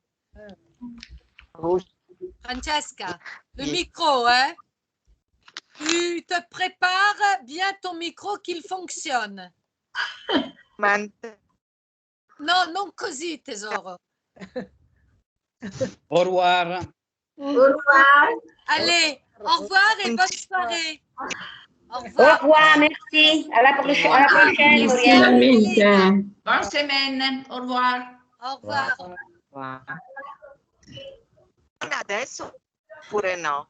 Francesca, le micro, hein? Tu te prépares bien ton micro qu'il fonctionne. No, non così, tesoro. Au revoir. Au revoir. Allez, au revoir et bonne soirée. Au Au revoir. revoir, merci. À la prochaine, Muriel. Sicuramente. Bonne semaine. Au revoir. Au revoir. Adesso oppure no?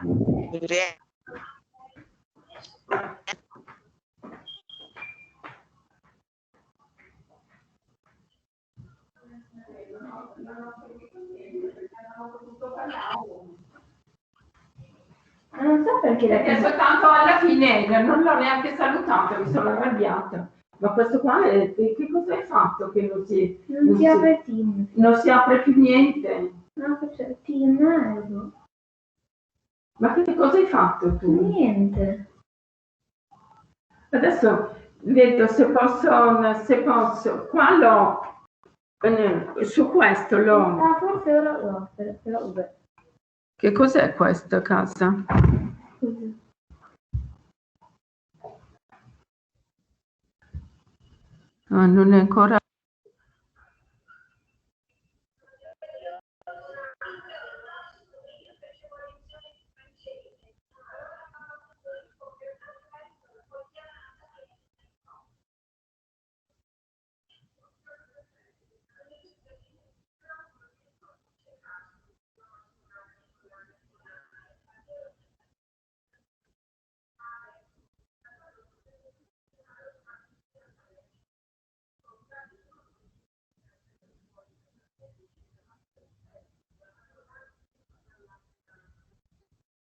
Muriel? Non so perché soltanto alla fine non l'ho neanche salutato, mi sono arrabbiata. Ma questo qua, che cosa hai fatto che non si... Non si apre Teams. Non si apre più niente. No, faccio Teams. Ma che cosa hai fatto tu? Niente. Adesso vedo se posso, qua l'ho, su questo l'ho. Ah, forse ora no, però vabbè. Che cos'è questa casa? Così. Ah, non è ancora